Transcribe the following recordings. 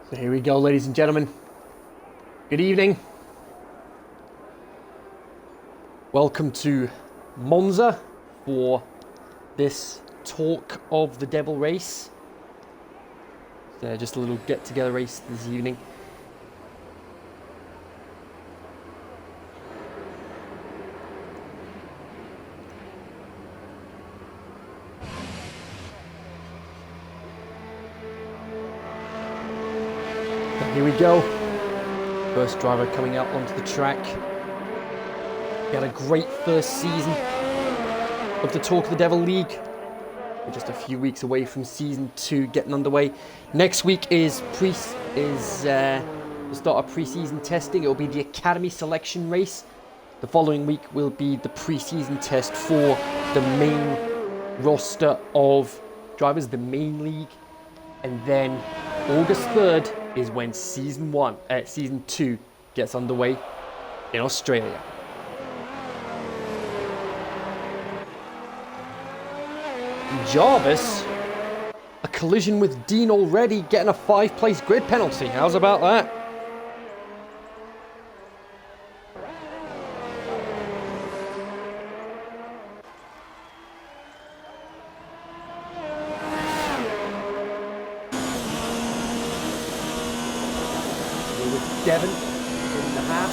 So here we go, ladies and gentlemen. Good evening. Welcome to Monza for this Talk of the Devil race. Just a little get-together race this evening. Here we go. First driver coming out onto the track. We had a great first season of the Talk of the Devil League. We're just a few weeks away from season 2 getting underway. Next week is the start of pre-season testing. It will be the Academy selection race. The following week will be the pre-season test for the main roster of drivers, the main league, and then August 3rd is when season 2 gets underway in Australia. Jarvis, a collision with Dean already, getting a 5-place grid penalty. How's about that? Devon in the half.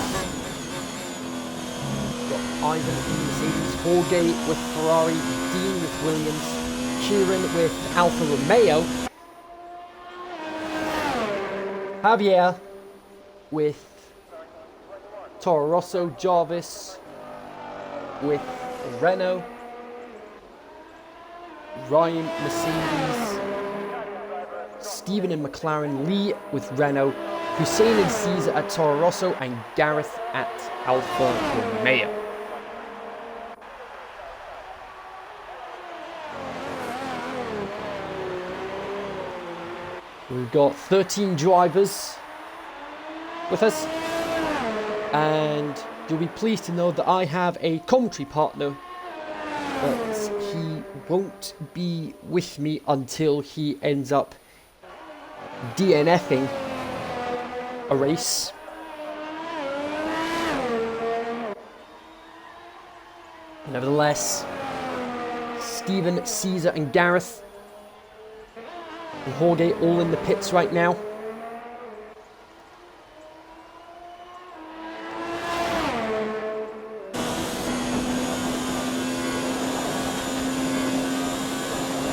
Got Ivan in Mercedes, Jorge with Ferrari, Dean with Williams, Kieran with Alfa Romeo, Javier with Toro Rosso, Jarvis with Renault, Ryan Mercedes, Stephen and McLaren, Lee with Renault, Hussein and Caesar at Toro Rosso, and Gareth at Alfa Romeo. We've got 13 drivers with us, and you'll be pleased to know that I have a commentary partner, but he won't be with me until he ends up DNFing a race. Nevertheless, Stephen, Caesar and Gareth and Jorge all in the pits right now.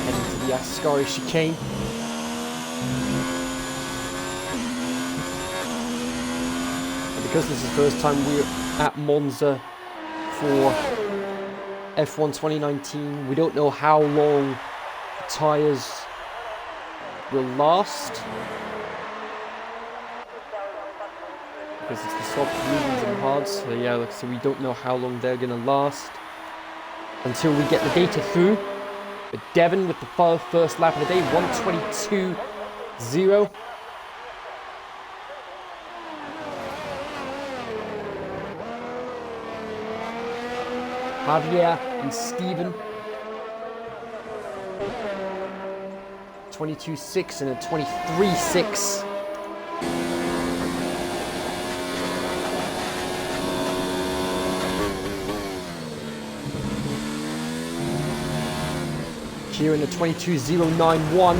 Heading to the Ascari chicane. Because this is the first time we're at Monza for F1 2019, we don't know how long the tyres will last. Because it's the soft, mediums and hards. So yeah, so we don't know how long they're going to last until we get the data through. But Devon with the first lap of the day, 1:22.0. Javier and Stephen, 22.6 and a 23.6. Here in the 22.091.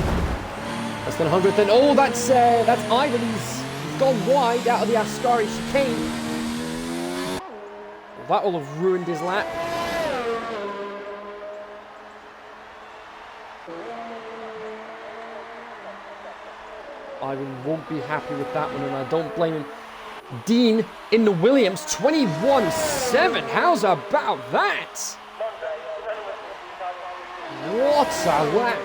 That's the 100th, and oh, that's Ivan. He's gone wide out of the Ascari chicane. Well, that will have ruined his lap. Ivan won't be happy with that one, and I don't blame him. Dean in the Williams, 21.7. How's about that? What a lap.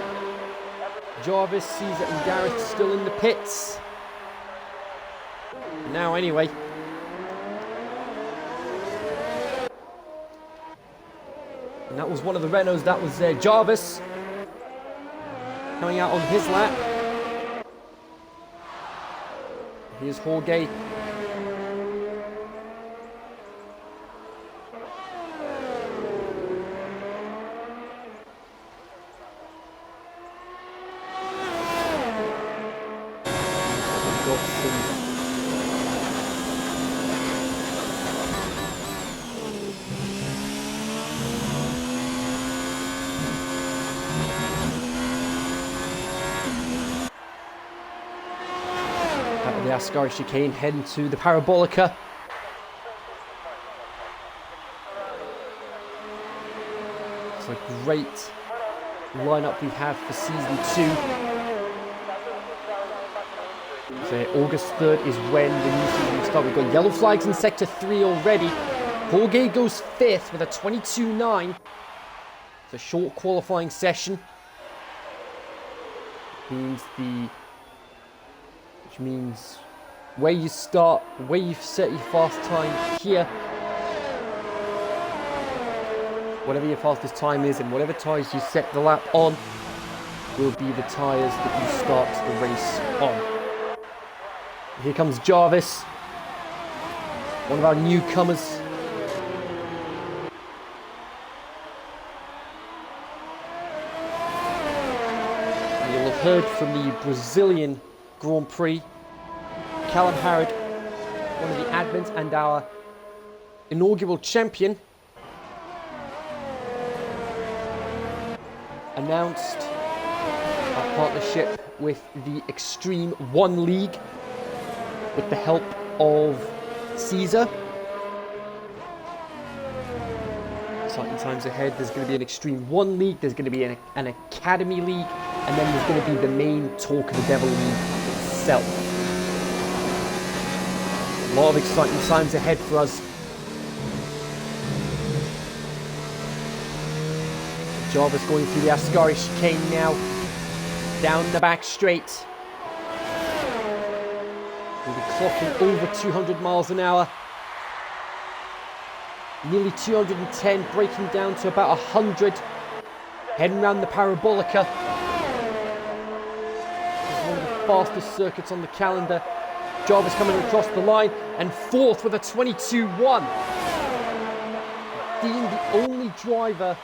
Jarvis, Caesar and Gareth still in the pits. Now anyway. And that was one of the Renaults. That was Jarvis coming out on his lap. Here's Jorge. Ascari chicane, heading to the Parabolica. It's a great lineup we have for season 2. So August 3rd is when the new season will start. We've got yellow flags in Sector 3 already. Jorge goes 5th with a 22.9. It's a short qualifying session. Which means where you start, where you set your fast time here, whatever your fastest time is and whatever tyres you set the lap on will be the tyres that you start the race on. Here comes Jarvis, one of our newcomers. And you'll have heard from the Brazilian Grand Prix, Callum Harrod, one of the admins and our inaugural champion, announced our partnership with the Extreme 1 League with the help of Caesar. Exciting times ahead. There's going to be an Extreme 1 League, there's going to be an Academy League, and then there's going to be the main Talk of the Devil League itself. A lot of exciting times ahead for us. Jarvis going through the Ascari chicane now, down the back straight. We'll be clocking over 200 miles an hour. Nearly 210, breaking down to about 100. Heading around the Parabolica. It's one of the fastest circuits on the calendar. Jarvis coming across the line and 4th with a 22.1. Dean, the only driver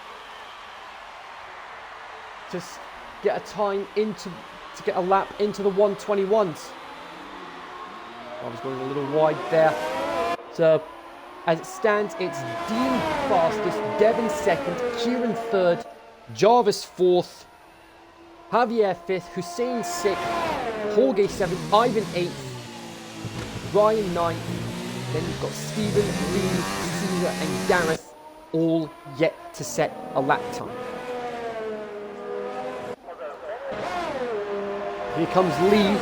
to get a time to get a lap into the 121s. I was going a little wide there. So as it stands, it's Dean fastest, Devon 2nd, Kieran 3rd, Jarvis 4th, Javier 5th, Hussein 6th, Jorge 7th, Ivan 8th, Brian 9th. Then you've got Stephen, Lee, Caesar and Gareth all yet to set a lap time. Here comes Lee.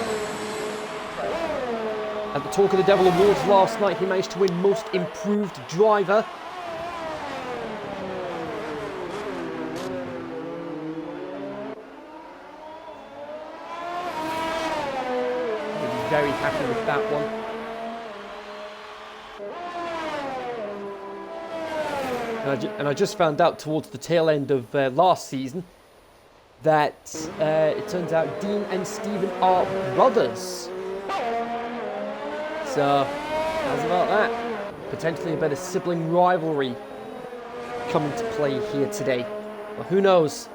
At the Talk of the Devil Awards last night, he managed to win Most Improved Driver. We'll be very happy with that one. And I just found out towards the tail end of last season that it turns out Dean and Stephen are brothers. So, how's about that? Potentially a bit of sibling rivalry coming to play here today. Well, who knows?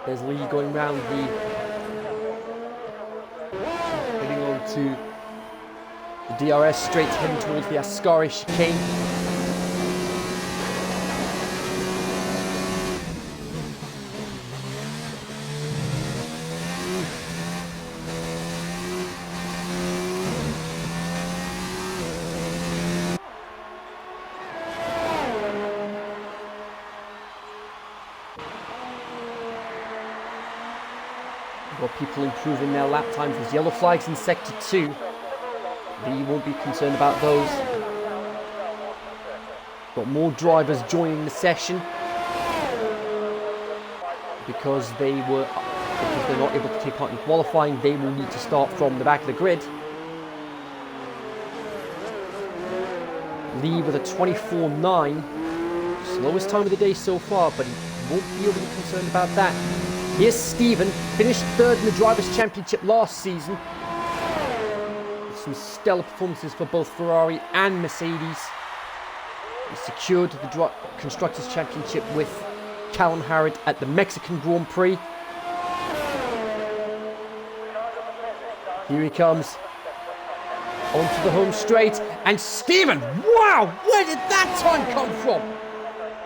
There's Lee going round heading on to the DRS straight, heading towards the Ascari chicane. Got people improving their lap times. There's yellow flags in Sector 2. Lee won't be concerned about those. Got more drivers joining the session because they're not able to take part in qualifying. They will need to start from the back of the grid. Lee with a 24.9. Slowest time of the day so far, but he won't be overly concerned about that. Here's Stephen, finished 3rd in the Drivers' Championship last season. With some stellar performances for both Ferrari and Mercedes. He secured the Constructors' Championship with Callum Harrod at the Mexican Grand Prix. Here he comes, onto the home straight, and Stephen, wow, where did that time come from?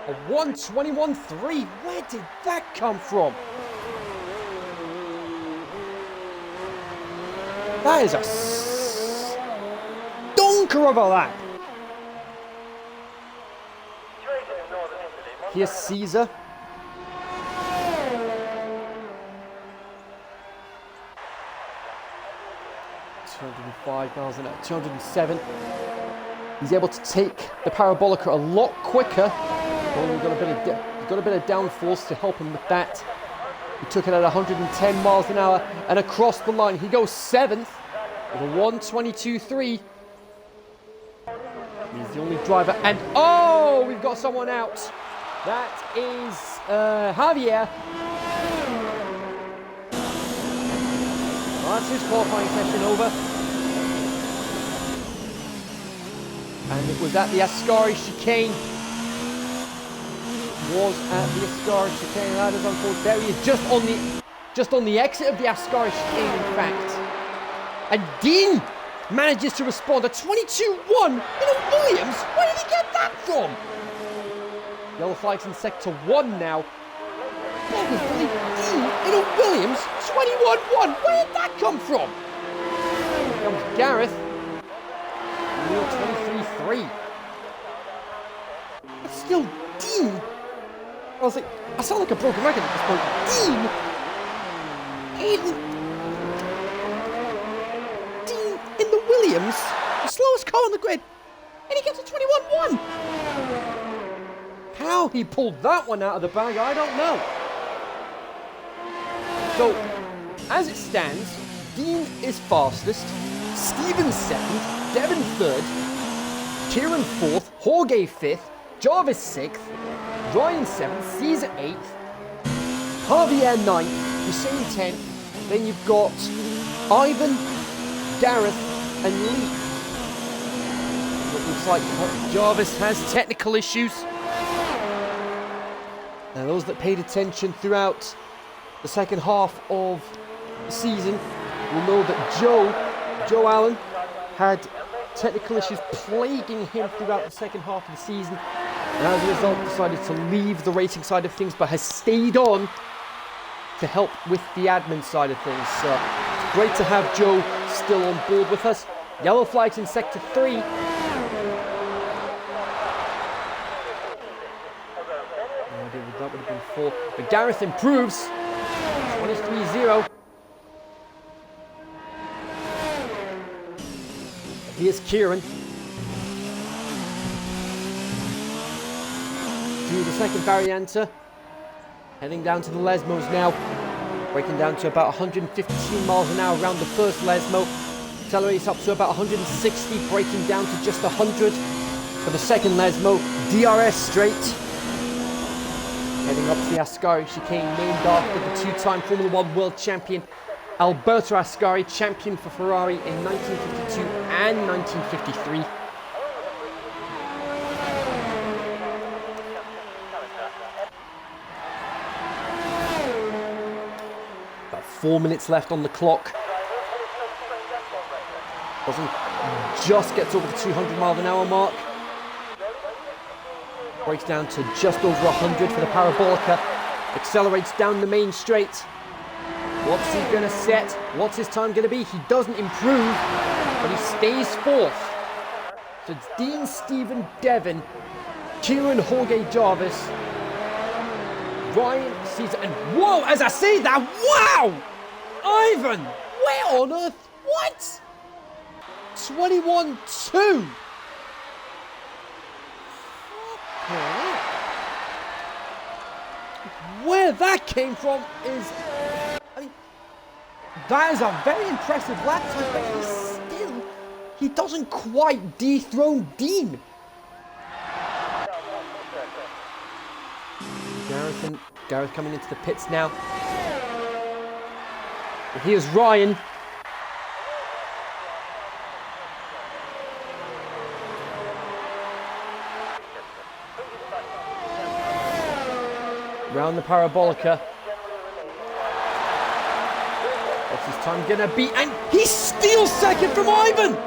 A 1:21.3, where did that come from? That is a stonker of a lap. Here's Caesar. $205 an hour, 207. He's able to take the Parabolica a lot quicker. Well, we've got a bit of downforce to help him with that. He took it at 110 miles an hour, and across the line he goes 7th with a 122.3. He's the only driver, and oh, we've got someone out. That is Javier. That's his qualifying session over. And it was at the Ascari chicane. Was at the Ascari chicane. That is unfortunate. There he is, just on the exit of the Ascari chicane, in fact. And Dean manages to respond. A 22-1 in a Williams. Where did he get that from? Yellow flags in sector 1 now. That was really Dean in a Williams. 21-1. Where did that come from? Here comes Gareth. 23-3. That's still Dean. I was like, I sound like a broken record at this point. Dean in the Williams, the slowest car on the grid, and he gets a 21-1. How he pulled that one out of the bag, I don't know. So, as it stands, Dean is fastest, Stephen second, Devon third, Kieran fourth, Jorge fifth, Jarvis sixth, Ryan 7th, Caesar 8th, Javier 9th, Hussein 10th, then you've got Ivan, Gareth and Lee. It looks like Jarvis has technical issues. Now those that paid attention throughout the second half of the season will know that Joe Allen had technical issues plaguing him throughout the second half of the season, and as a result decided to leave the racing side of things, but has stayed on to help with the admin side of things. So it's great to have Joe still on board with us. Yellow flags in sector 3. Oh, that would have been 4. But Gareth improves. 23-0. Here's Kieran. Through the second varianta. Heading down to the Lesmos now. Breaking down to about 115 miles an hour around the first Lesmo. Accelerates up to about 160, breaking down to just 100 for the second Lesmo. DRS straight. Heading up to the Ascari chicane, named after the two-time Formula 1 world champion Alberto Ascari, champion for Ferrari in 1952 and 1953. About 4 minutes left on the clock. Doesn't just get over the 200 mile an hour mark. Breaks down to just over 100 for the Parabolica. Accelerates down the main straight. What's he going to set? What's his time going to be? He doesn't improve, but he stays fourth. So it's Dean, Stephen, Devon, Kieran, Jorge, Jarvis, Ryan, Caesar, and whoa, as I say that, wow! Ivan! Where on earth? What? 21-2. Where that came from is, I mean, that is a very impressive lap time, but he doesn't quite dethrone Dean. Gareth coming into the pits now. And here's Ryan. Round the Parabolica. What's his time gonna be? And he steals second from Ivan!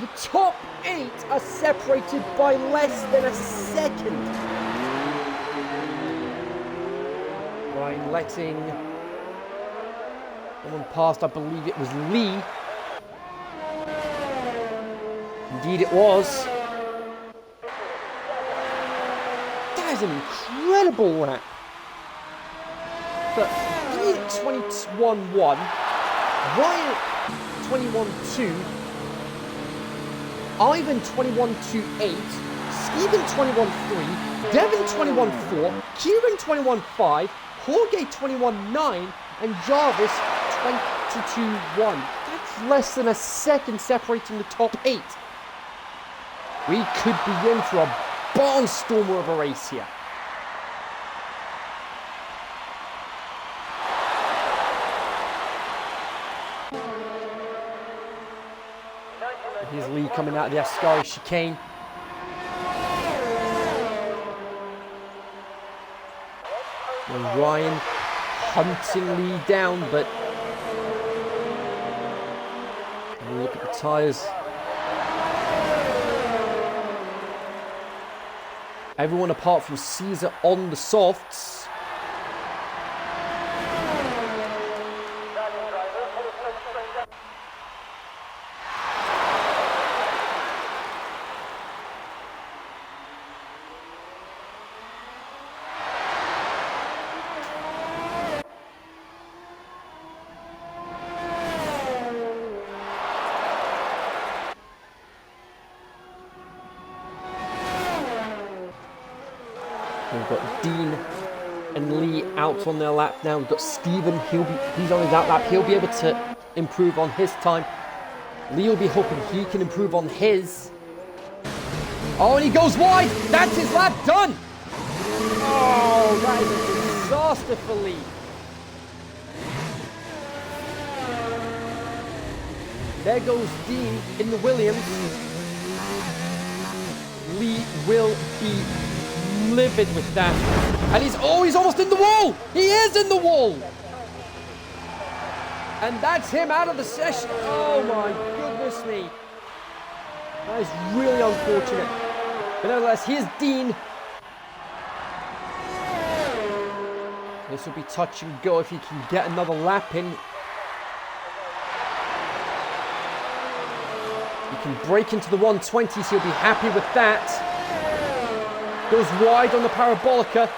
The top 8 are separated by less than a second. Ryan letting Someone passed, I believe it was Lee. Indeed it was. That is an incredible lap. But Lee 21-1, Ryan 21-2, Ivan 21-8, Stephen 21-3, Devin 21-4, Kieran 21-5, Jorge 21-9, and Jarvis 22-1. That's less than a second separating the top 8. We could be in for a barnstormer of a race here. Here's Lee coming out of the Ascari chicane. And Ryan hunting Lee down, but look at the tyres. Everyone apart from Caesar on the softs. We've got Dean and Lee out on their lap now. We've got Stephen, he's on his out lap. He'll be able to improve on his time. Lee will be hoping he can improve on his. Oh, and he goes wide. That's his lap done. Oh, that is a disaster for Lee. There goes Dean in the Williams. Lee will be livid with that. And he's almost in the wall. He is in the wall. And that's him out of the session. Oh my goodness me. That is really unfortunate. But nevertheless, here's Dean. This will be touch and go if he can get another lap in. He can break into the 120s. He'll be happy with that. Goes wide on the parabolica.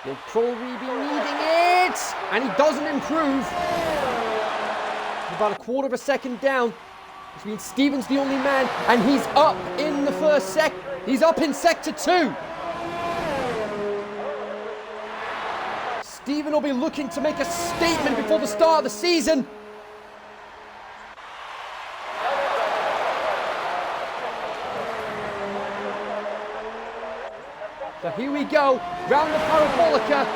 He'll probably be needing it. And he doesn't improve. About a quarter of a second down. Which means Stephen's the only man. And he's up in the first sec. He's up in sector 2. Stephen will be looking to make a statement before the start of the season. So here we go, round the parabolica.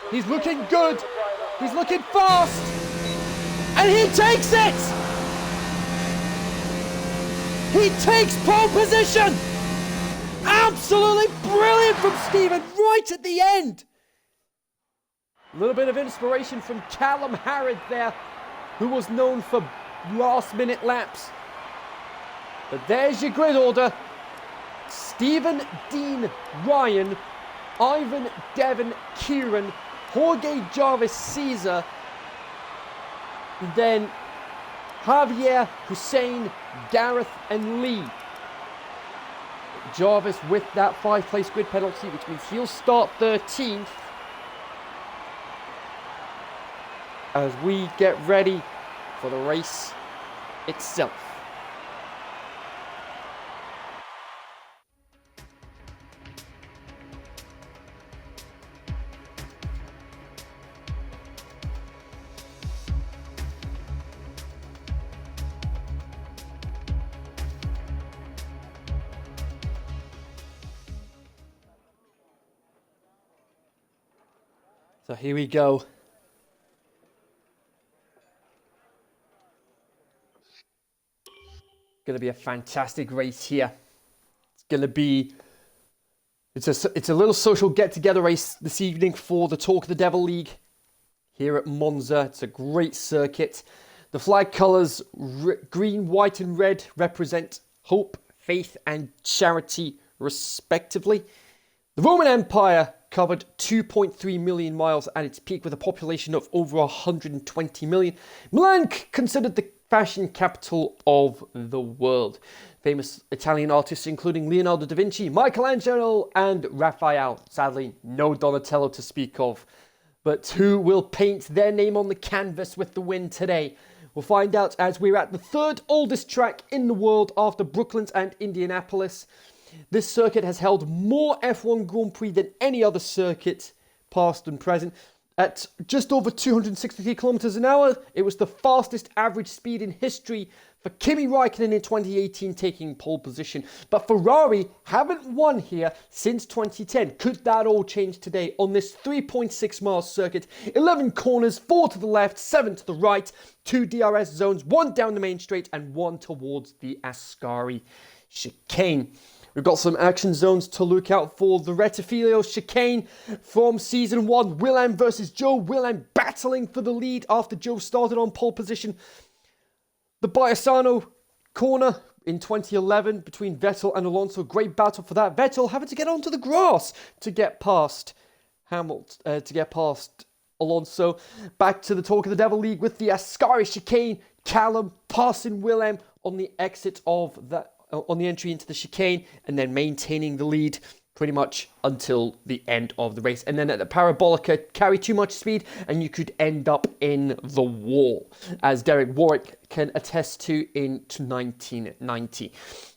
He's looking good. He's looking fast. And he takes it! He takes pole position! Absolutely brilliant from Stephen, right at the end. A little bit of inspiration from Callum Harrod there, who was known for last-minute laps. But there's your grid order. Stephen, Dean, Ryan, Ivan, Devin, Kieran, Jorge, Jarvis, Caesar, and then Javier, Hussein, Gareth, and Lee. Jarvis with that 5-place grid penalty, which means he'll start 13th as we get ready for the race itself. So here we go. Going to be a fantastic race here. It's going to be, it's a little social get-together race this evening for the Talk of the Devil League here at Monza. It's a great circuit. The flag colours, green, white and red, represent hope, faith and charity respectively. The Roman Empire covered 2.3 million miles at its peak with a population of over 120 million. Milan considered the fashion capital of the world. Famous Italian artists including Leonardo da Vinci, Michelangelo and Raphael. Sadly, no Donatello to speak of. But who will paint their name on the canvas with the win today? We'll find out as we're at the third oldest track in the world after Brooklands and Indianapolis. This circuit has held more F1 Grand Prix than any other circuit, past and present. At just over 263 kilometers an hour, it was the fastest average speed in history for Kimi Raikkonen in 2018, taking pole position. But Ferrari haven't won here since 2010. Could that all change today on this 3.6 mile circuit? 11 corners, 4 to the left, 7 to the right, 2 DRS zones, 1 down the main straight and 1 towards the Ascari chicane. We've got some action zones to look out for. The Rettifilo chicane from season 1. Willem versus Joe. Willem battling for the lead after Joe started on pole position. The Biasano corner in 2011 between Vettel and Alonso. Great battle for that. Vettel having to get onto the grass to get past Alonso. Back to the Talk of the Devil League with the Ascari chicane. Callum passing Willem on the exit of that. On the entry into the chicane and then maintaining the lead pretty much until the end of the race. And then at the Parabolica, carry too much speed and you could end up in the wall, as Derek Warwick can attest to in 1990.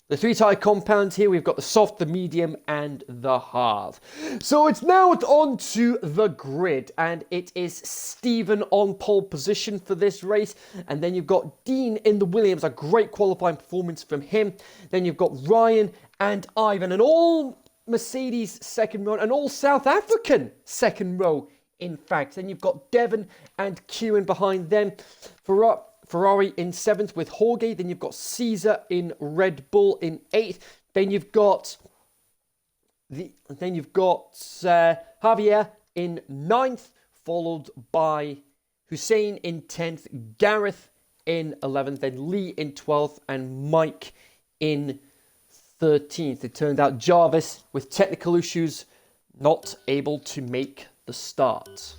The 3-tyre compound here, we've got the soft, the medium, and the hard. So it's now on to the grid, and it is Stephen on pole position for this race. And then you've got Dean in the Williams, a great qualifying performance from him. Then you've got Ryan and Ivan, an all Mercedes second row, an all South African second row, in fact. Then you've got Devon and Kieran behind them. Ferrari in 7th with Jorge. Then you've got Caesar in Red Bull in 8th. Then you've got Javier in 9th, followed by Hussein in 10th, Gareth in 11th, then Lee in 12th, and Mike in 13th. It turned out Jarvis, with technical issues, not able to make the start.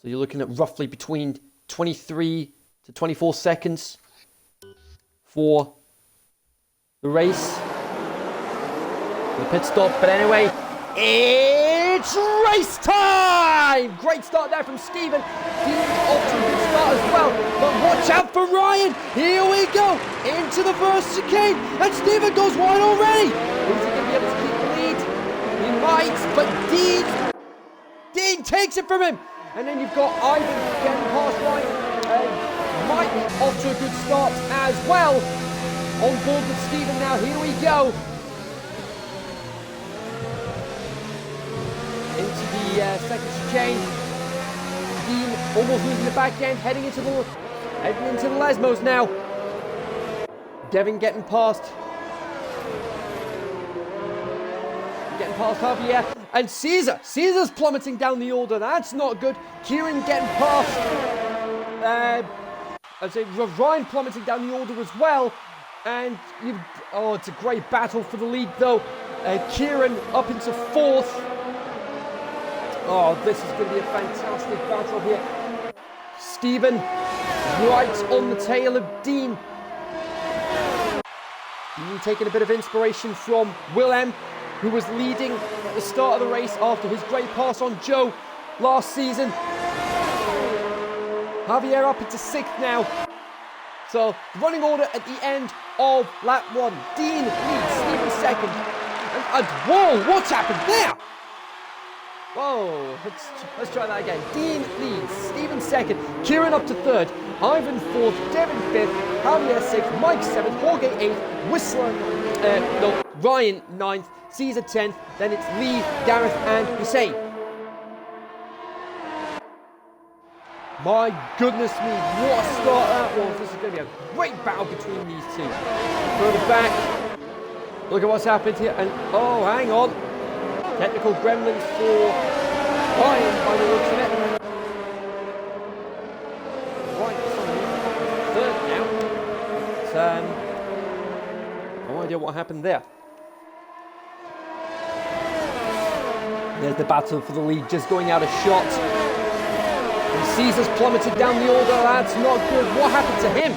So you're looking at roughly between 23 to 24 seconds for the race. The pit stop, but anyway, it's race time! Great start there from Stephen. Dean off to a good start as well, but watch out for Ryan. Here we go, into the first chicane, and Stephen goes wide already. Is he going to be able to keep the lead? He might, but Dean takes it from him. And then you've got Ivan getting past Ryan, and Mike off to a good start as well. On board with Stephen now, here we go. Into the second chicane. Dean almost losing the back end, heading into the Lesmos now. Devin getting past Javier. And Caesar's plummeting down the order. That's not good. Kieran getting past. Ryan plummeting down the order as well. And it's a great battle for the lead though. Kieran up into 4th. Oh, this is going to be a fantastic battle here. Stephen right on the tail of Dean. Dean taking a bit of inspiration from Willem, who was leading at the start of the race after his great pass on Joe last season. Javier up into 6th now. So, running order at the end of lap 1. Dean leads, Stephen 2nd. And whoa, what's happened there? Whoa, let's try that again. Dean leads, Stephen 2nd, Kieran up to 3rd, Ivan 4th, Devin 5th, Javier 6th, Mike 7th, Jorge 8th, Ryan 9th, Caesar 10th, then it's Lee, Gareth and Hussein. My goodness me, what a start that was. This is going to be a great battle between these two. Further back, look at what's happened here, and oh, hang on. Technical gremlins for Ryan by the looks of it. Right, third now. No idea what happened there. There's the battle for the lead, just going out of shot. And Caesar's plummeted down the order. That's not good. What happened to him?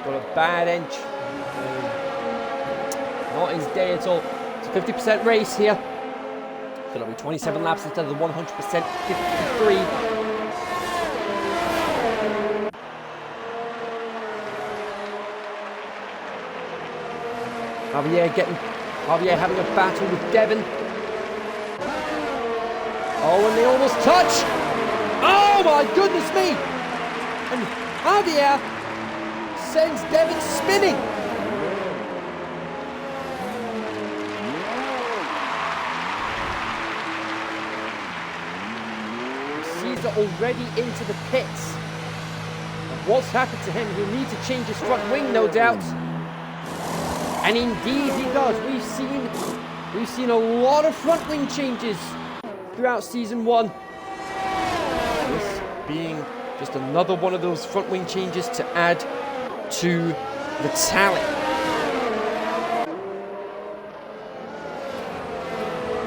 Got a bad inch. Not his day at all. It's a 50% race here. So it'll be 27 laps instead of the 100%, 53. Javier having a battle with Devon. Oh, and they almost touch. Oh my goodness me! And Javier sends Devon spinning. Caesar already into the pits. And what's happened to him? He'll need to change his front wing, no doubt. And indeed he does. We've seen a lot of front wing changes throughout season 1. This being just another one of those front wing changes to add to the tally.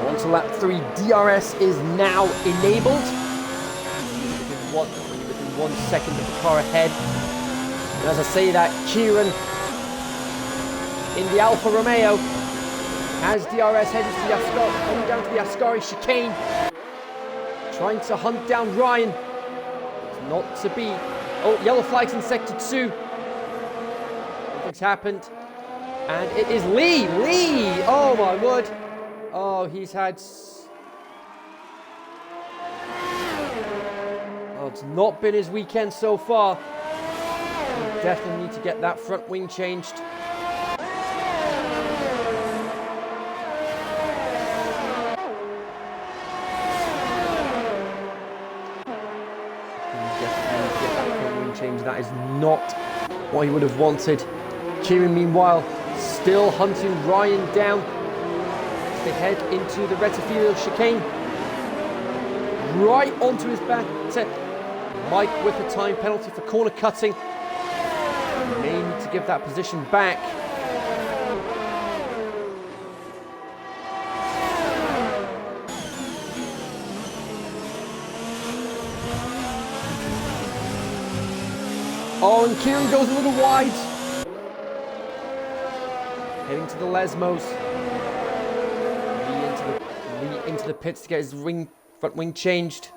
On to lap 3. DRS is now enabled. Within 1 second of the car ahead. And as I say that, Kieran in the Alfa Romeo has DRS headed to the coming down to the Ascari chicane, trying to hunt down Ryan. It's not to be. Oh, yellow flags in sector 2. Nothing's happened, and it is Lee. Oh my word! Oh, he's had. Oh, it's not been his weekend so far. We definitely need to get that front wing changed. That is not what he would have wanted. Kieran, meanwhile, still hunting Ryan down as they head into the Rettifield chicane. Right onto his back. Mike with a time penalty for corner cutting. May need to give that position back. Oh, and Kieran goes a little wide. Heading to the Lesmos. Lee into the pits to get his front wing changed.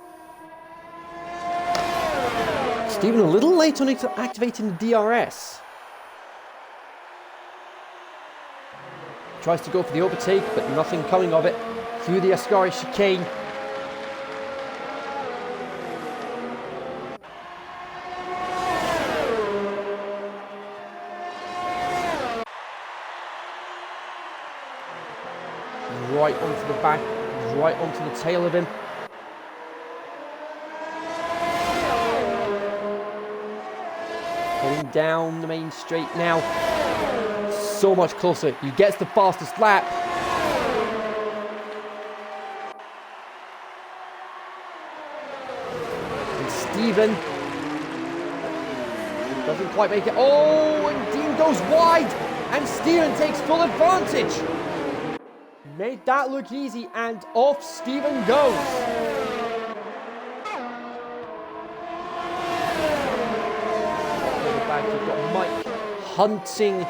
Stephen a little late on activating the DRS. Tries to go for the overtake, but nothing coming of it. Through the Ascari chicane. Right onto the back, right onto the tail of him. Heading down the main straight now. So much closer. He gets the fastest lap. And Stephen doesn't quite make it. Oh, and Dean goes wide. And Stephen takes full advantage. Made that look easy, and off Stephen goes. Back, we've got Mike hunting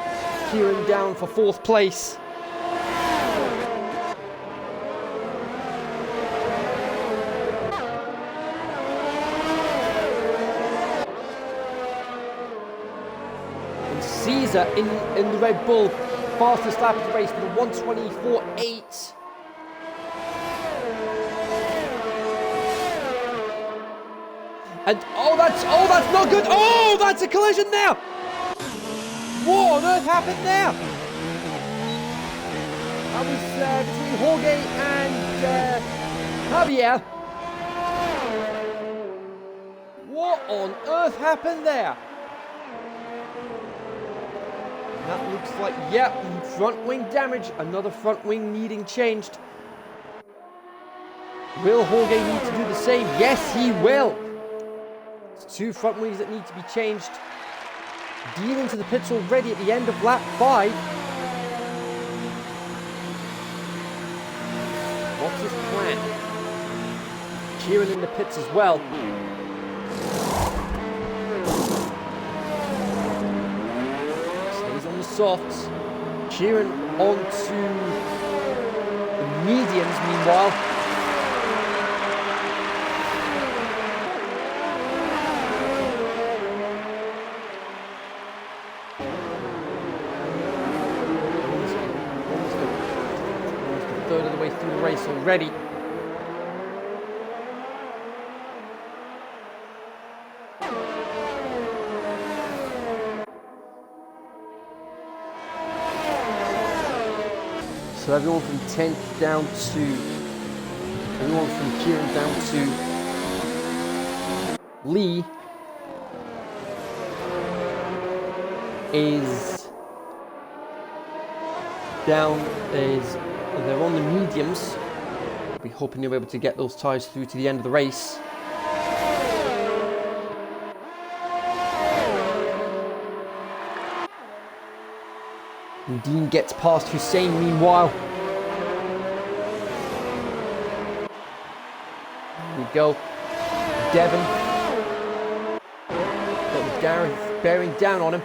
Kieran down for 4th place. And Caesar in the Red Bull. Fastest lap of the race with a 1:24.8. And oh, that's not good. Oh, that's a collision there. What on earth happened there? That was between Jorge and Javier. What on earth happened there? That looks like, yeah, front wing damage. Another front wing needing changed. Will Jorge need to do the same? Yes, he will. It's 2 front wings that need to be changed. Deal into the pits already at the end of lap 5. What's his plan? Kieran in the pits as well. Stays on the softs. Kieran onto the mediums meanwhile. Almost a third of the way through the race already. So everyone from 10th down to, everyone from Kieran down to Lee is down, they're on the mediums. We're hoping they're able to get those tyres through to the end of the race. And Dean gets past Hussein meanwhile. There we go. Devon. Got Darren bearing down on him.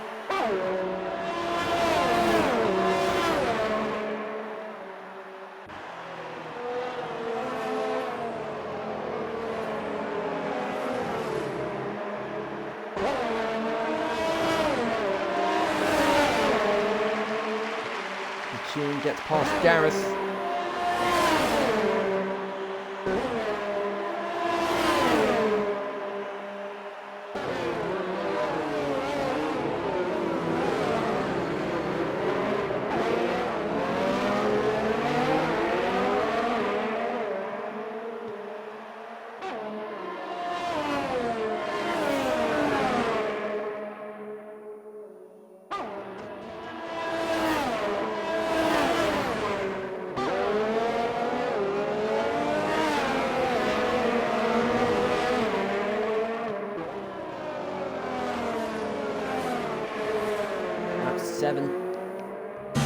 Kieran gets past Gareth. Lap 7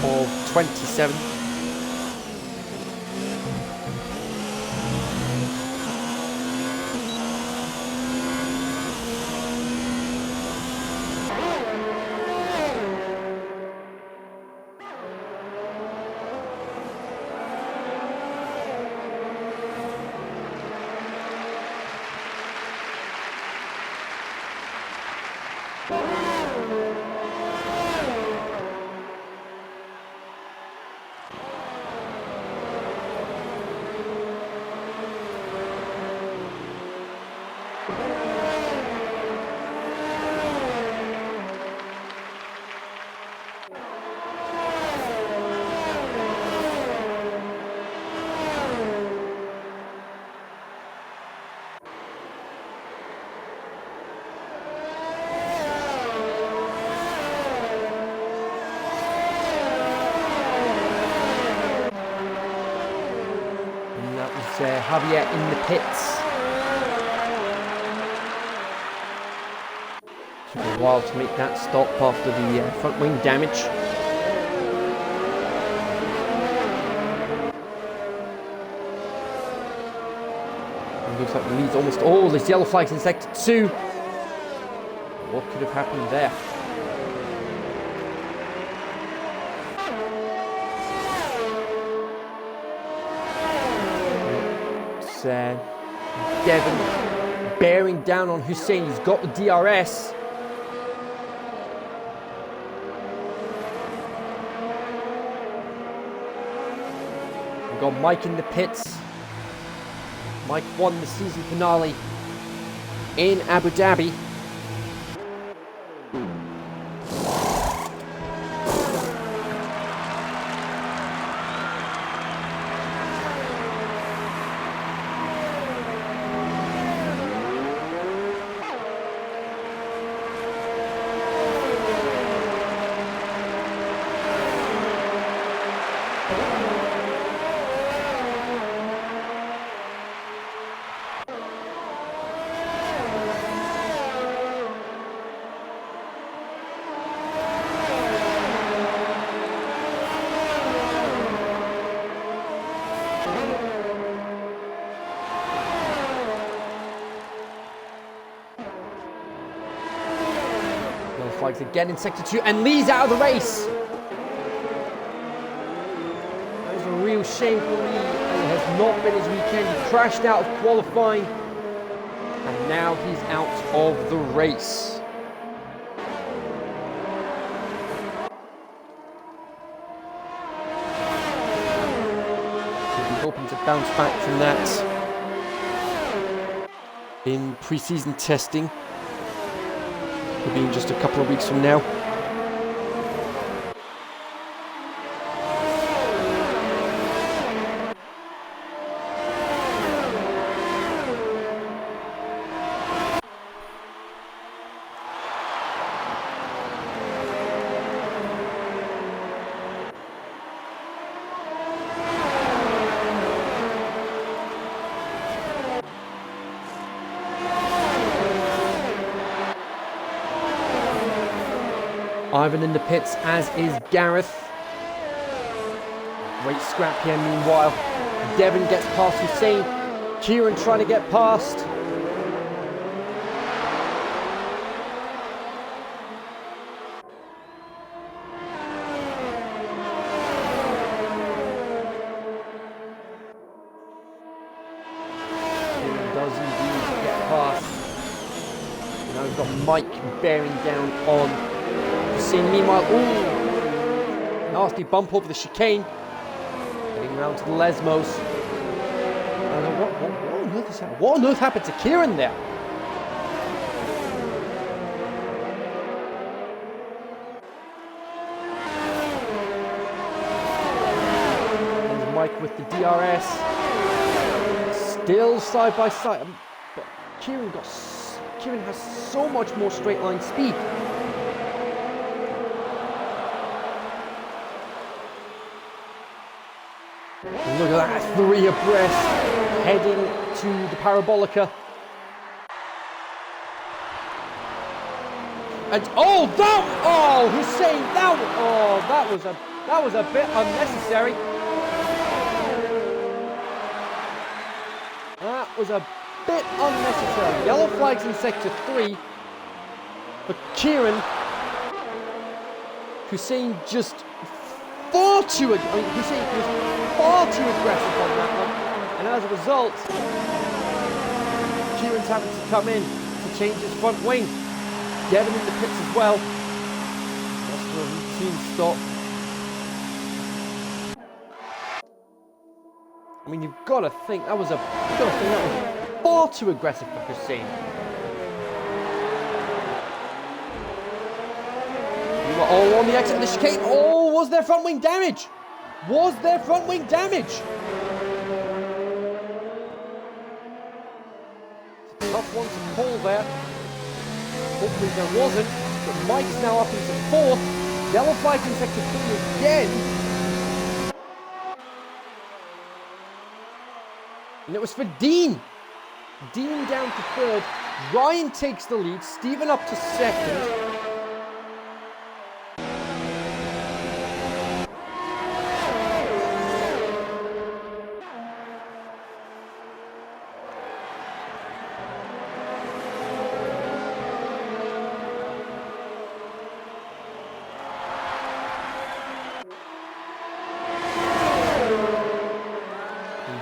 of 27. Javier in the pits. Took a while to make that stop after the front wing damage. It looks like the lead's almost all. There's yellow flags in sector 2. What could have happened there? Devon bearing down on Hussein. He's got the DRS. We've got Mike in the pits. Mike won the season finale in Abu Dhabi. flags again in sector 2, and Lee's out of the race. That is a real shame for Lee. It has not been his weekend. He crashed out of qualifying, and now he's out of the race. He'll be hoping to bounce back from that in pre-season testing. It'll be in just a couple of weeks from now. Ivan in the pits, as is Gareth. Great scrap here meanwhile. Devon gets past Hussein. Kieran trying to get past. Kieran does indeed get past. Now we've got Mike bearing down on Hussein. Meanwhile, ooh, nasty bump over the chicane. Getting round to the Lesmos. What on earth is happening? What on earth happened to Kieran there? There's Mike with the DRS. Still side by side. But Kieran has so much more straight line speed. Look at that, 3 abreast, heading to the Parabolica. And Hussein, that was a bit unnecessary. That was a bit unnecessary. Yellow flags in sector 3 for Kieran. Hussein just Hussein was far too aggressive on that one, and as a result, Kieran's having to come in to change his front wing. Devon in the pits as well. That's for a routine stop. I mean, you've got to think that was far too aggressive for Hussein. We were all on the exit of the chicane. Oh, was there front wing damage? Was there front wing damage? It's a tough one to call there. Hopefully there wasn't. But Mike's now up into 4th. Yellow flag in sector 3 again. And it was for Dean. Dean down to 3rd. Ryan takes the lead. Stephen up to 2nd.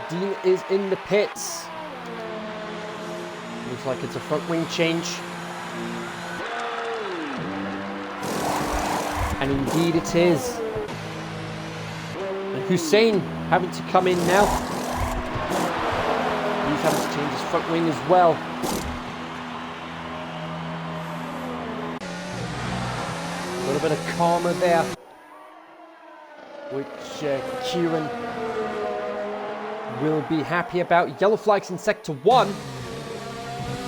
Dean is in the pits. Looks like it's a front wing change. And indeed it is. And Hussein having to come in now. He's having to change his front wing as well. A little bit of karma there, which Kieran will be happy about. Yellow flags in sector 1.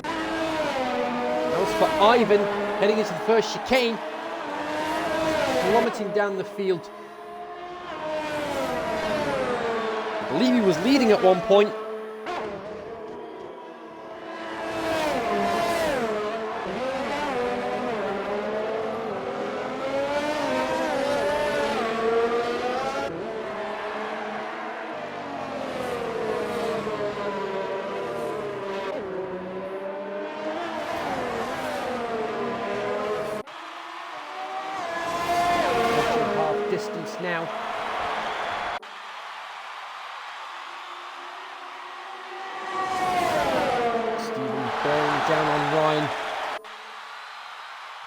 That's for Ivan, heading into the first chicane. Plummeting down the field. I believe he was leading at one point.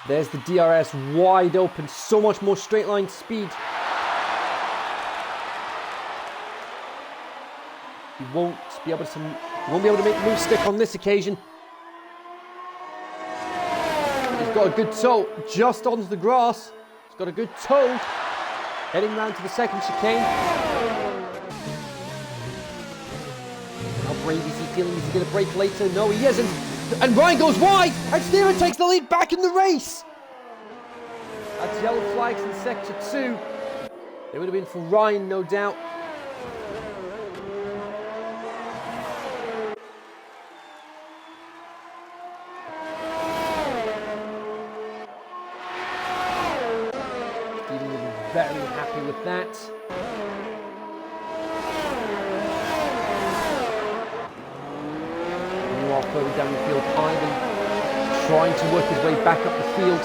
There's the DRS wide open. So much more straight line speed. He won't be able to make moves stick on this occasion. He's got a good toe just onto the grass. He's got a good toe. Heading round to the second chicane. How brave is he feeling? Is he going to brake later? No, he isn't. And Ryan goes wide, and Steven takes the lead back in the race. That's yellow flags in sector 2. It would have been for Ryan, no doubt. Steven will be very happy with that. Further down the field, Ivan trying to work his way back up the field.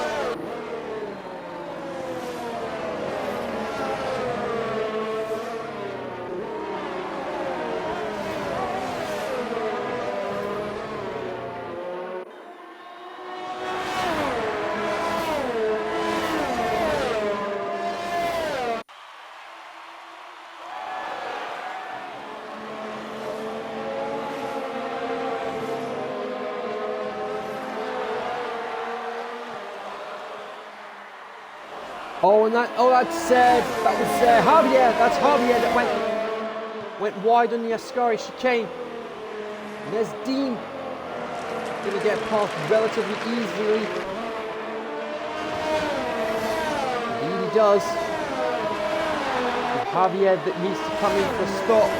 That was Javier. That's Javier that went wide on the Ascari chicane. And there's Dean, going to get past relatively easily. Indeed he does. And Javier that needs to come in for a stop.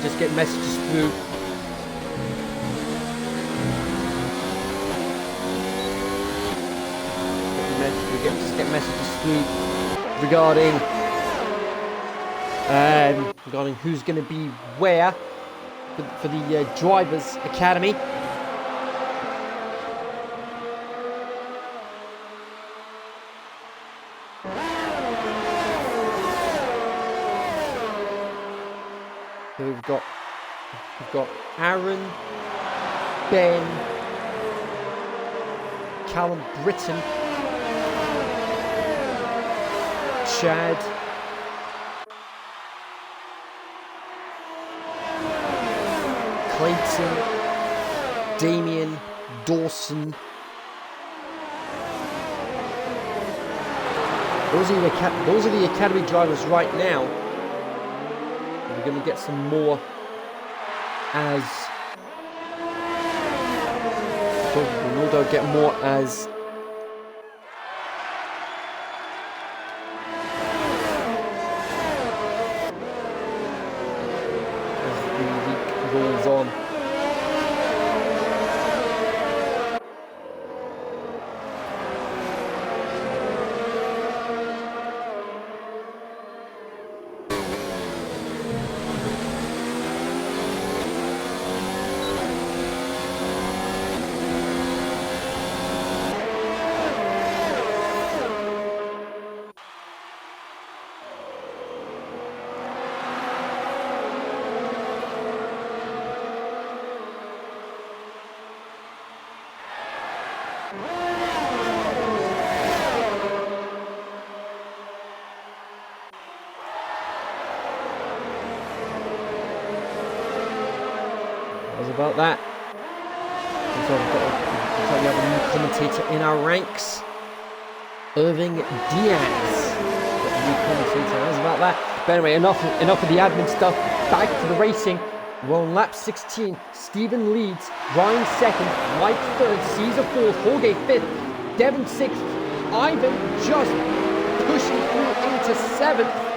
Just get messages through. Just get messages through regarding who's going to be where for the Drivers Academy. So we've got Aaron, Ben, Callum Britton, Chad, Clayton, Damien, Dawson. Those are the academy drivers right now. We're going to get some more as we'll get more as the week rolls on. About that. So we have a new commentator in our ranks, Irving Diaz. A new commentator. How's about that? But anyway, enough of the admin stuff. Back to the racing. We're on lap 16. Stephen leads. Ryan second. Mike third. Caesar fourth. Jorge fifth. Devon sixth. Ivan just pushing through into 7th.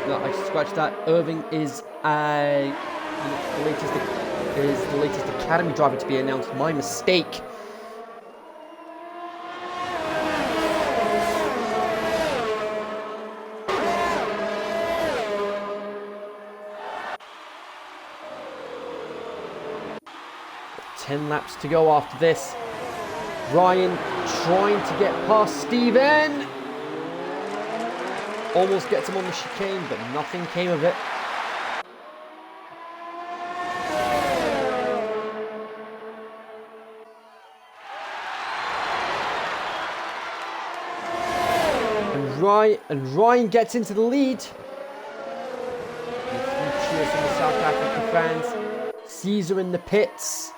I scratched that. Irving is the latest academy driver to be announced. My mistake. Got 10 laps to go after this. Ryan trying to get past Steven. Almost gets him on the chicane, but nothing came of it. And Ryan gets into the lead. Cheers from the South African fans. Caesar in the pits.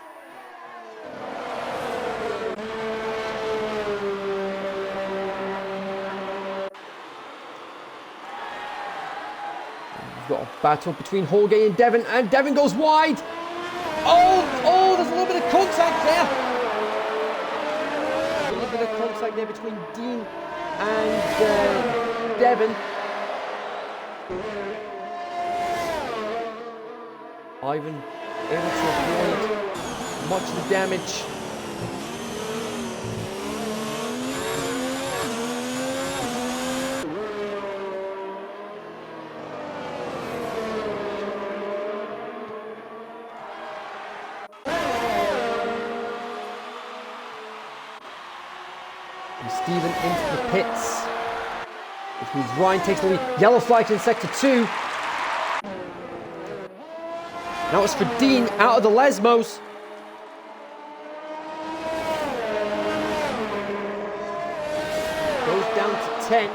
Got a battle between Holgate and Devon goes wide. Oh, there's a little bit of contact there. A little bit of contact there between Dean and Devon. Ivan able to avoid much of the damage. Steven into the pits, which means Ryan takes the lead. Yellow flag in sector 2. Now it's for Dean out of the Lesmos. Goes down to 10th.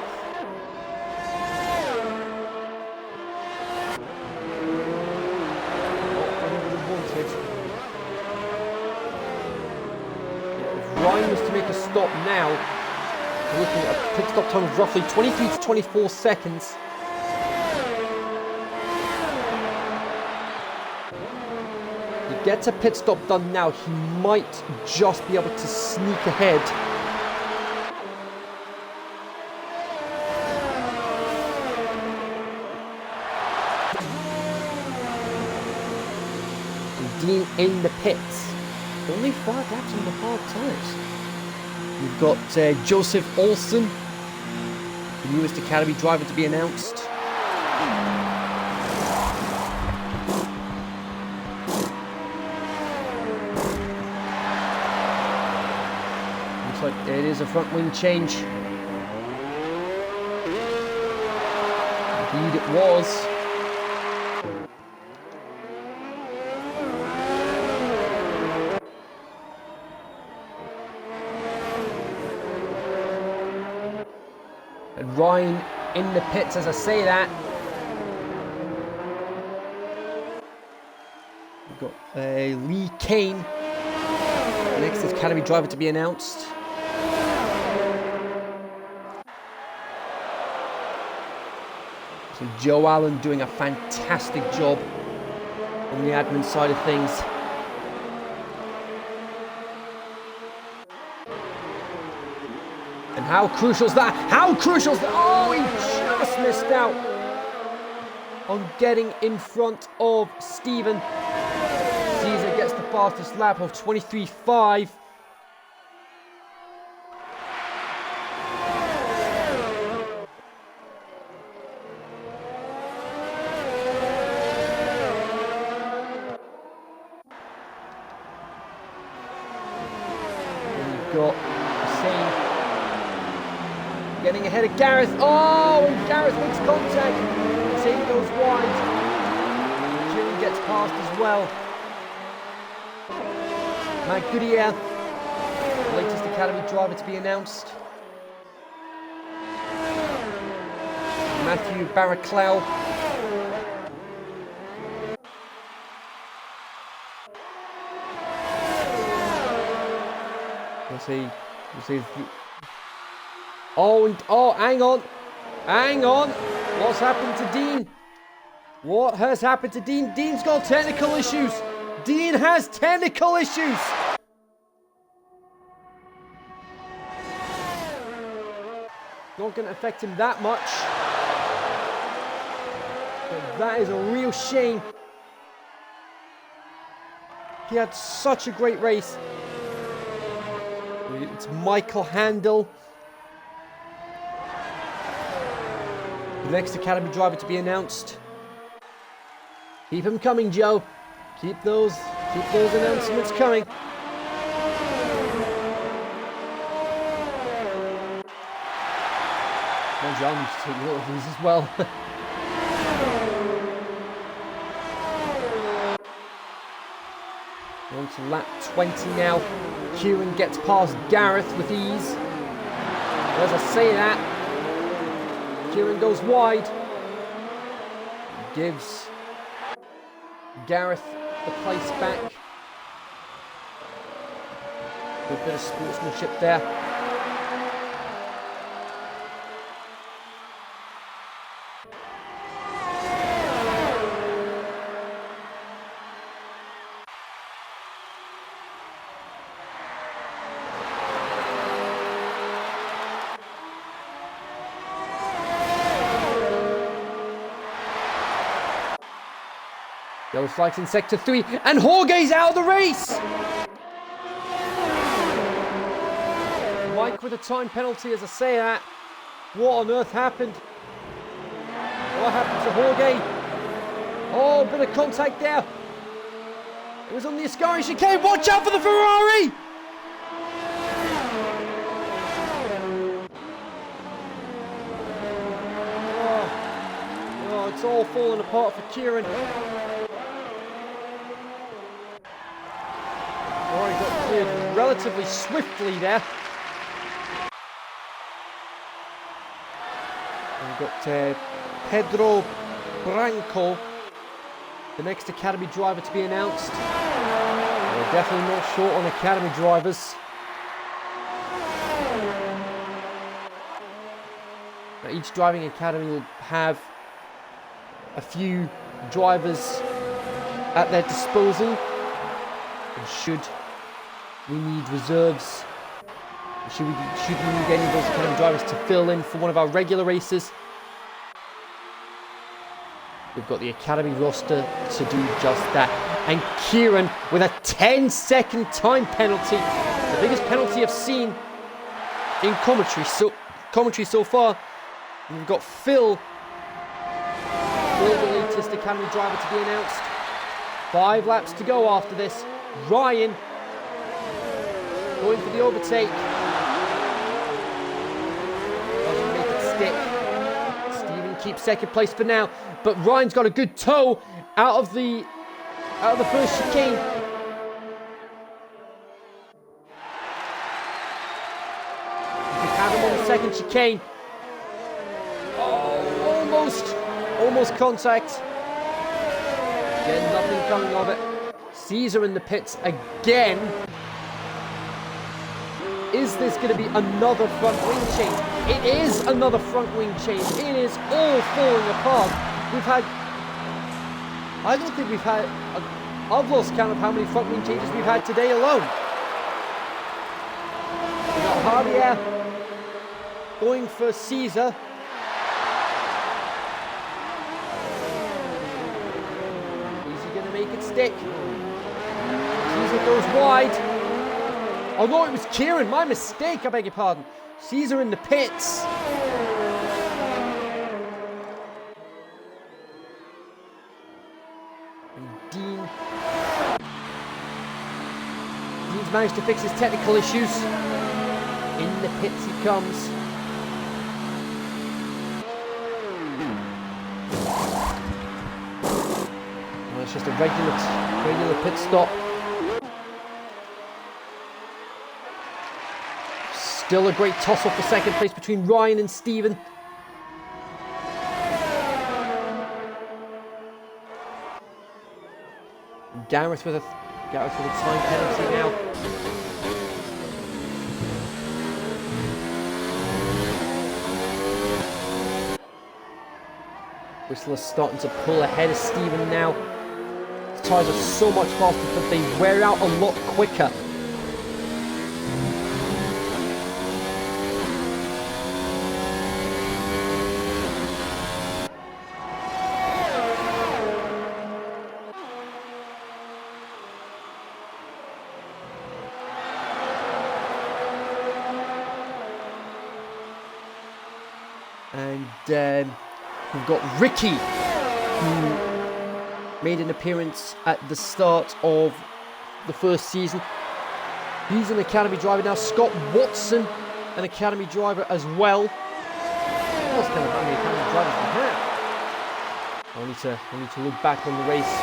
If Ryan was to make a stop now, looking at a pit stop time of roughly 23 to 24 seconds. He gets a pit stop done now, he might just be able to sneak ahead. And Dean in the pits. Only 5 laps on the hard tyres. We've got Joseph Olsen, the newest academy driver to be announced. Looks like it is a front wing change. Indeed it was. And Ryan in the pits as I say that. We've got Lee Kane, next academy driver to be announced. So Joe Allen doing a fantastic job on the admin side of things. And how crucial is that? How crucial is that? Oh, he just missed out on getting in front of Steven. Caesar gets the fastest lap of 23.5. And you've got Hussein getting ahead of Gareth. Oh, and Gareth makes contact. Hussein goes wide. Jimmy gets past as well. Matt Goodyear, latest academy driver to be announced. Matthew Barraclough. Oh, hang on. Hang on. What's happened to Dean? What has happened to Dean? Dean's got technical issues. Dean has technical issues. Not going to affect him that much. But that is a real shame. He had such a great race. It's Michael Handel. The next Academy driver to be announced. Keep them coming, Joe. Keep those announcements coming. And John used to take a lot of these as well. On to lap 20 now. Kieran gets past Gareth with ease. As I say that, Kieran goes wide. Gives Gareth the place back. Good bit of sportsmanship there. Yellow flags in sector 3, and Jorge's out of the race! Mike with a time penalty as I say that. What on earth happened? What happened to Jorge? Oh, a bit of contact there. It was on the Ascari chicane. Watch out for the Ferrari! Oh, it's all falling apart for Kieran. Ferrari got cleared relatively swiftly there. We've got Pedro Branco, the next Academy driver to be announced. We're definitely not short on Academy drivers. Now, each driving academy will have a few drivers at their disposal. And should we need reserves, should we need any of those Academy drivers to fill in for one of our regular races, we've got the Academy roster to do just that. And Kieran with a 10-second time penalty, the biggest penalty I've seen in commentary so far. And we've got Phil, the latest Academy driver to be announced. 5 laps to go after this. Ryan going for the overtake. Doesn't make it stick. Stephen keeps second place for now, but Ryan's got a good toe out of the first chicane. We have him on the second chicane. Oh, almost contact. Again, nothing coming of it. Caesar in the pits again. Is this going to be another front wing change? It is another front wing change. It is all falling apart. I don't think we've had, I've lost count of how many front wing changes we've had today alone. We've got Javier going for Caesar. Is he going to make it stick? Caesar goes wide. Oh no, it was Kieran. My mistake, I beg your pardon. Caesar in the pits. And Dean's managed to fix his technical issues. In the pits he comes. Well, it's just a regular pit stop. Still a great toss-up for second place between Ryan and Stephen. Gareth with a time penalty now. Whistler's starting to pull ahead of Stephen now. His tyres are so much faster, but they wear out a lot quicker. And we've got Ricky, who made an appearance at the start of the first season. He's an academy driver now. Scott Watson, an academy driver as well. That's kind of how many academy drivers we have. I need to look back on the race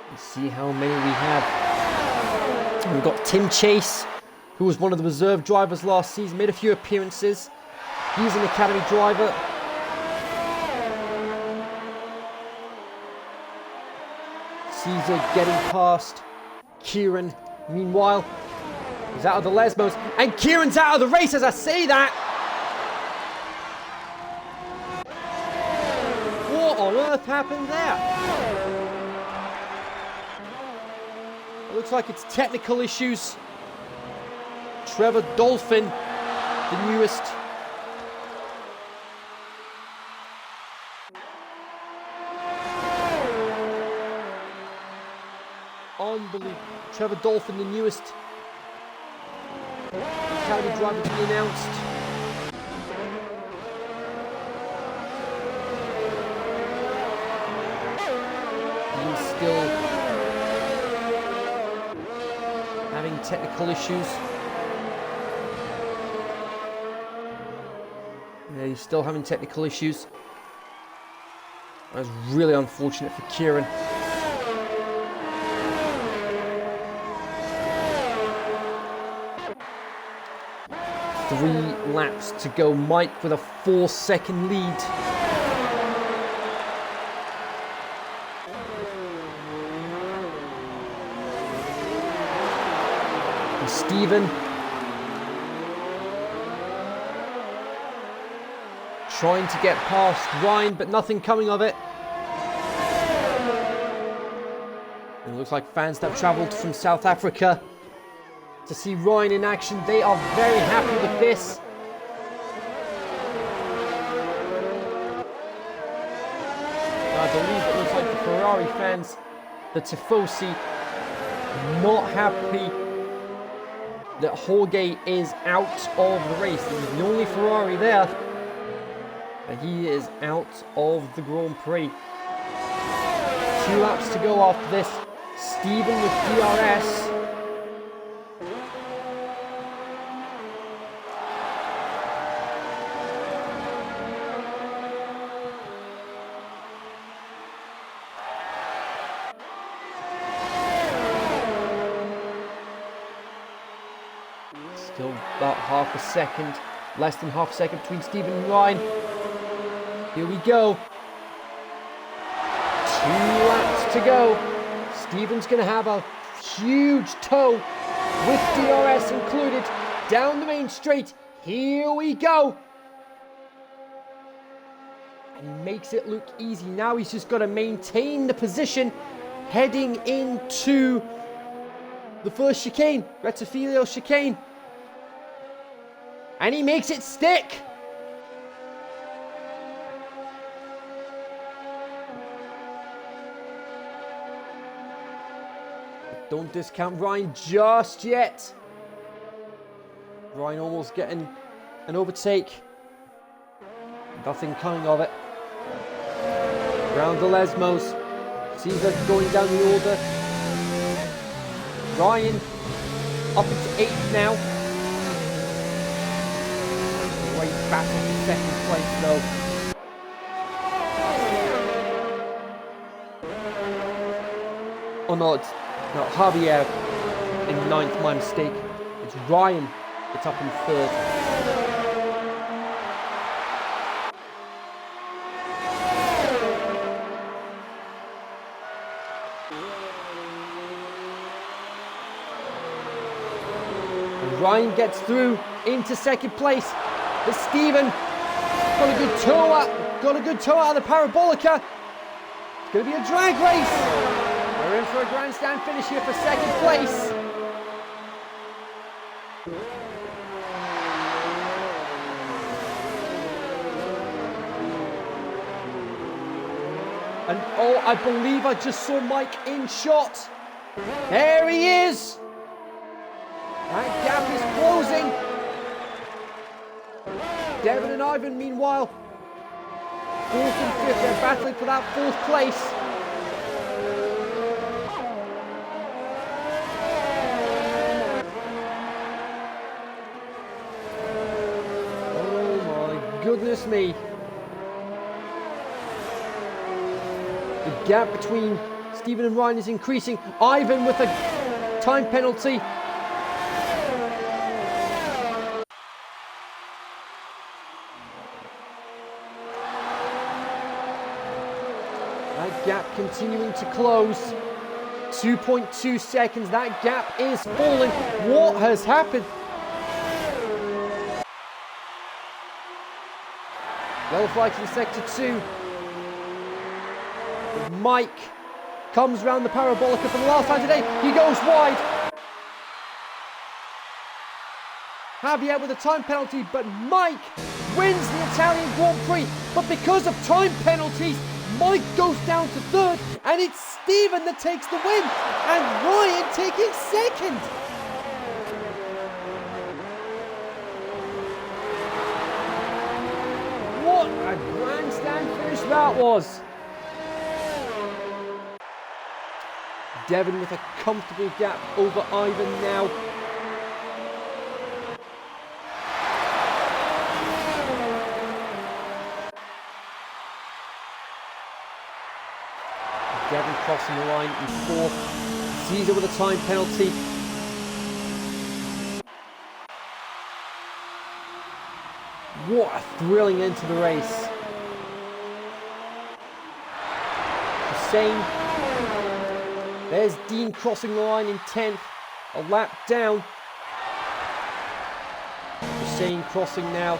and see how many we have. We've got Tim Chase, who was one of the reserve drivers last season, made a few appearances. He's an academy driver. Caesar getting past Kieran. Meanwhile, he's out of the Lesmos. And Kieran's out of the race as I say that. What on earth happened there? It looks like it's technical issues. Trevor Dolphin, the newest. Unbelievable. Trevor Dolphin, the newest academy driver to be announced. He's still having technical issues. Yeah, he's still having technical issues. That's really unfortunate for Kieran. Three laps to go. Mike with a 4-second lead. And Stephen trying to get past Ryan, but nothing coming of it. And it looks like fans that have travelled from South Africa to see Ryan in action, they are very happy with this. I believe it looks like the Ferrari fans, the Tifosi, not happy that Jorge is out of the race. He's the only Ferrari there, but he is out of the Grand Prix. 2 laps to go after this. Stephen with DRS. Still about half a second, less than half a second between Stephen and Ryan. Here we go. 2 laps to go. Stephen's going to have a huge tow with DRS included down the main straight. Here we go. And he makes it look easy. Now he's just got to maintain the position heading into the first chicane, Rettifilio chicane. And he makes it stick. Don't discount Ryan just yet. Ryan almost getting an overtake. Nothing coming of it. Round the Lesmos. Caesar going down the order. Ryan up into 8th now. Right back in 2nd place though. Oh no, it's not Javier in 9th, my mistake. It's Ryan that's up in 3rd. And Ryan gets through into 2nd place. But Stephen got a good tow up, got a good toe out of the Parabolica. It's going to be a drag race. We're in for a grandstand finish here for second place. And oh, I believe I just saw Mike in shot. There he is. That gap is closing. Devon and Ivan, meanwhile, fourth and fifth, they're battling for that fourth place. Oh my goodness me. The gap between Stephen and Ryan is increasing. Ivan with a time penalty. That gap continuing to close. 2.2 seconds. That gap is falling. What has happened? Yellow flag in sector 2. Mike comes round the Parabolica for the last time today. He goes wide. Javier with a time penalty, but Mike wins the Italian Grand Prix. But because of time penalties, Mike goes down to third, and it's Stephen that takes the win, and Ryan taking second. What a grandstand finish that was. Devon with a comfortable gap over Ivan now. Devon crossing the line in fourth. Caesar with a time penalty. What a thrilling end to the race. Hussein. There's Dean crossing the line in 10th. A lap down. Hussein crossing now.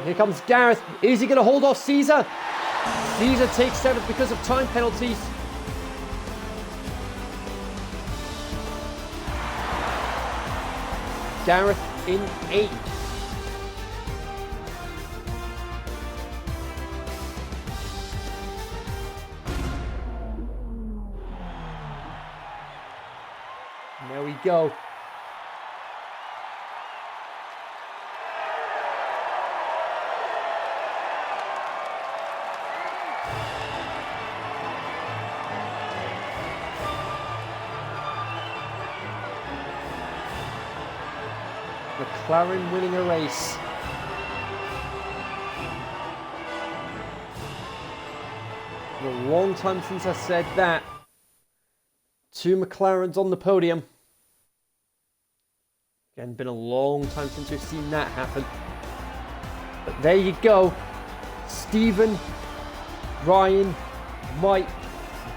Here comes Gareth. Is he going to hold off Caesar? Caesar takes 7th because of time penalties. Gareth in 8th. There we go. McLaren winning a race. A long time since I said that. 2 McLarens on the podium. Again, been a long time since we've seen that happen. But there you go. Stephen, Ryan, Mike,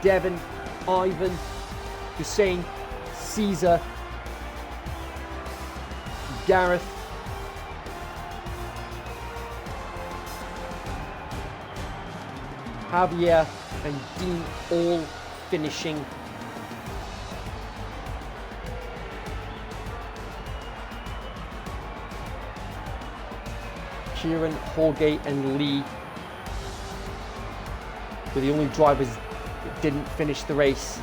Devon, Ivan, Hussein, Caesar, Gareth, Javier and Dean all finishing Kieran, Jorge and Lee were the only drivers that didn't finish the race.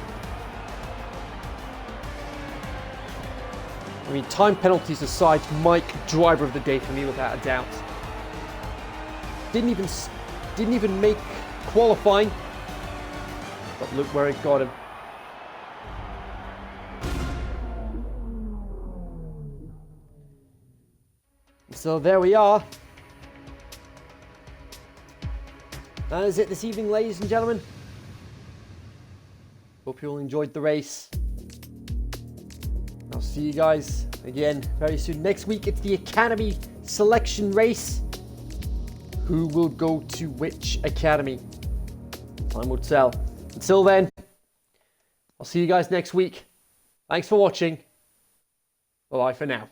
I mean, time penalties aside, Mike, driver of the day for me without a doubt. Didn't even make qualifying, but look where it got him. So there we are. That is it this evening, ladies and gentlemen. Hope you all enjoyed the race. I'll see you guys again very soon. Next week, it's the Academy selection race. Who will go to which academy? Time will tell. Until then, I'll see you guys next week. Thanks for watching. Bye-bye for now.